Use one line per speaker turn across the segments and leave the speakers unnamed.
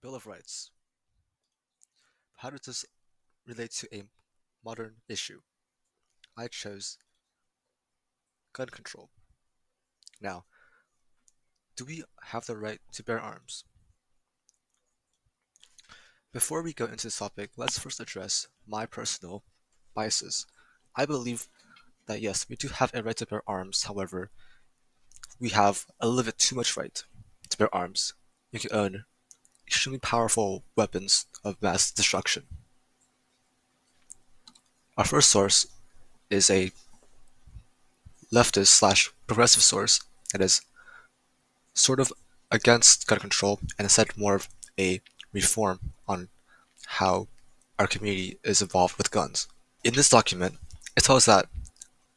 Bill of Rights. How does this relate to a modern issue? I chose gun control. Now, do we have the right to bear arms? Before we go into this topic, let's first address my personal biases. I believe that yes, we do have a right to bear arms. However, we have a little bit too much right to bear arms. We can own extremely powerful weapons of mass destruction. Our first source is a leftist slash progressive source that is sort of against gun control and instead more of a reform on how our community is involved with guns. In this document, it tells that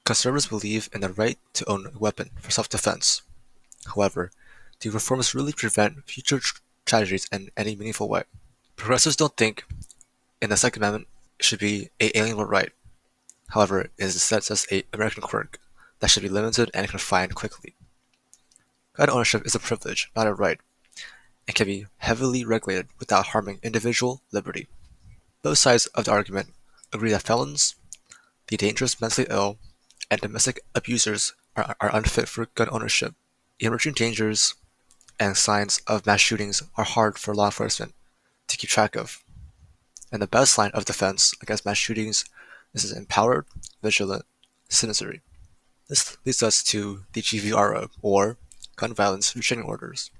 conservatives believe in the right to own a weapon for self-defense. However, the reforms really prevent future tragedies in any meaningful way. Progressives don't think in the Second Amendment should be a alienable right. However, it is instead just a American quirk that should be limited and confined quickly. Gun ownership is a privilege, not a right, and can be heavily regulated without harming individual liberty. Both sides of the argument agree that felons, the dangerous mentally ill, and domestic abusers are unfit for gun ownership. Emerging dangers and signs of mass shootings are hard for law enforcement to keep track of, and the best line of defense against mass shootings is an empowered, vigilant citizenry. This leads us to the GVRO, or Gun Violence Restraining Orders,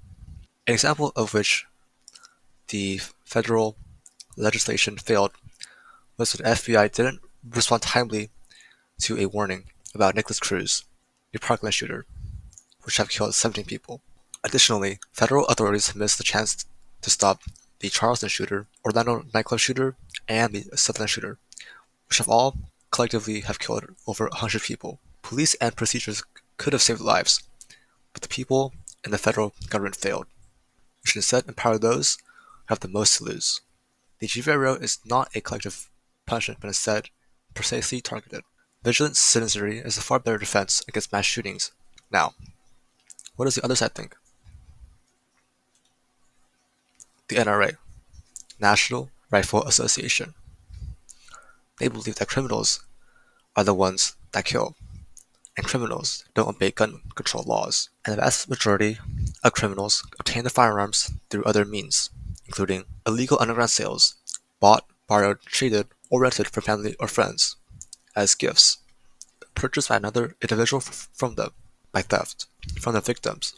an example of which the federal legislation failed was when the FBI didn't respond timely to a warning about Nicholas Cruz, a parkland shooter, which have killed 17 people. Additionally, federal authorities missed the chance to stop the Charleston shooter, Orlando nightclub shooter, and the Sutherland shooter, which have all collectively have killed over 100 people. Police and procedures could have saved lives, but the people and the federal government failed. We should instead empower those who have the most to lose. The GVRO is not a collective punishment, but instead precisely targeted. Vigilant citizenry is a far better defense against mass shootings. Now, what does the other side think? The NRA, National Rifle Association. They believe that criminals are the ones that kill, and criminals don't obey gun control laws. And the vast majority of criminals obtain their firearms through other means, including illegal underground sales, bought, borrowed, traded, or rented from family or friends, as gifts, purchased by another individual from them, by theft, from the victims,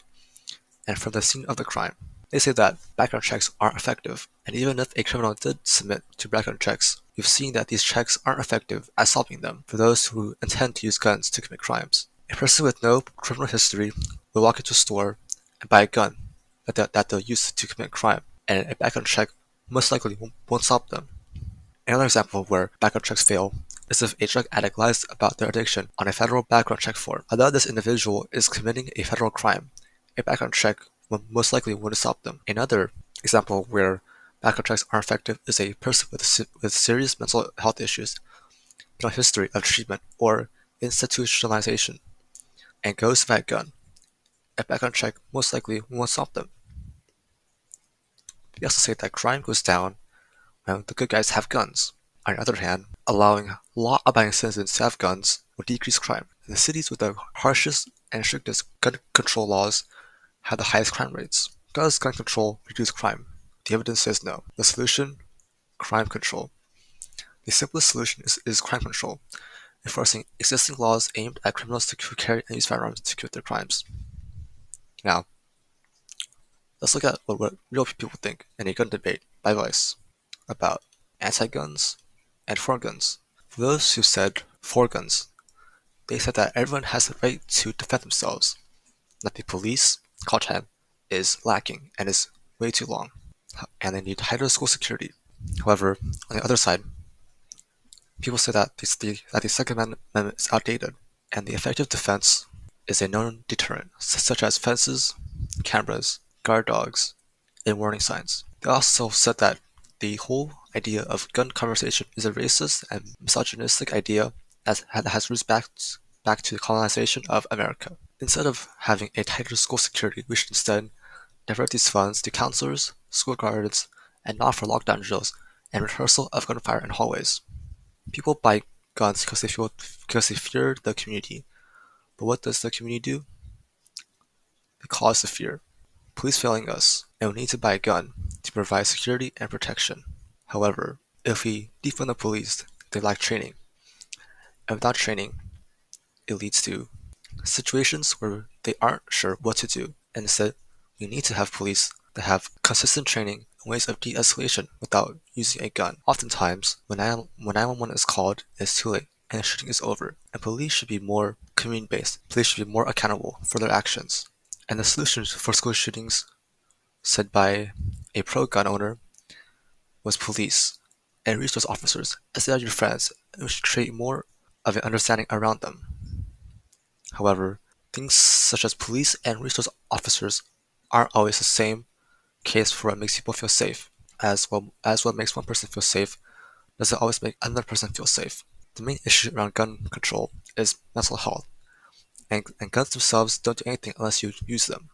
and from the scene of the crime. They say that background checks aren't effective, and even if a criminal did submit to background checks, we've seen that these checks aren't effective at stopping them for those who intend to use guns to commit crimes. A person with no criminal history will walk into a store and buy a gun that they'll use to commit crime, and a background check most likely won't stop them. Another example where background checks fail is if a drug addict lies about their addiction on a federal background check form. Although this individual is committing a federal crime, a background check will most likely wouldn't stop them. Another example where background checks aren't effective is a person with serious mental health issues, no history of treatment or institutionalization, and goes to buy a gun. A background check most likely won't stop them. We also say that crime goes down when the good guys have guns. On the other hand, allowing law-abiding citizens to have guns will decrease crime. The cities with the harshest and strictest gun control laws have the highest crime rates. Does gun control reduce crime? The evidence says no. The solution? Crime control. The simplest solution is crime control, enforcing existing laws aimed at criminals who carry and use firearms to commit their crimes. Now, let's look at what real people think in a gun debate by Vice about anti-guns and for guns. For those who said for guns, they said that everyone has the right to defend themselves, that the police call time is lacking and is way too long, and they need tighter school security. However, on the other side, people say that the Second Amendment is outdated, and the effective defense is a known deterrent, such as fences, cameras, guard dogs, and warning signs. They also said that the whole idea of gun conversation is a racist and misogynistic idea that has roots back to the colonization of America. Instead of having a tighter school security, we should instead divert these funds to counselors, school guards, and not for lockdown drills and rehearsal of gunfire in hallways. People buy guns because they fear the community. But what does the community do? They cause the fear. Police failing us, and we need to buy a gun to provide security and protection. However, if we defund the police, they lack training, and without training, it leads to situations where they aren't sure what to do, and instead, we need to have police that have consistent training and ways of de-escalation without using a gun. Oftentimes, when 911 is called, it's too late, and the shooting is over, and police should be more community-based. Police should be more accountable for their actions. And the solution for school shootings, said by a pro-gun owner, was police and resource officers as they are your friends, and we should create more of an understanding around them. However, things such as police and resource officers aren't always the same case for what makes people feel safe, as what makes one person feel safe doesn't always make another person feel safe. The main issue around gun control is mental health, and guns themselves don't do anything unless you use them.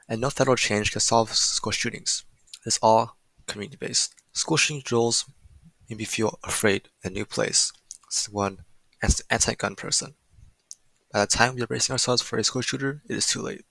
And no federal change can solve school shootings. It's all community-based. School shooting drills make me feel afraid in a new place, said one anti-gun person. By the time we are bracing ourselves for a school shooter, it is too late.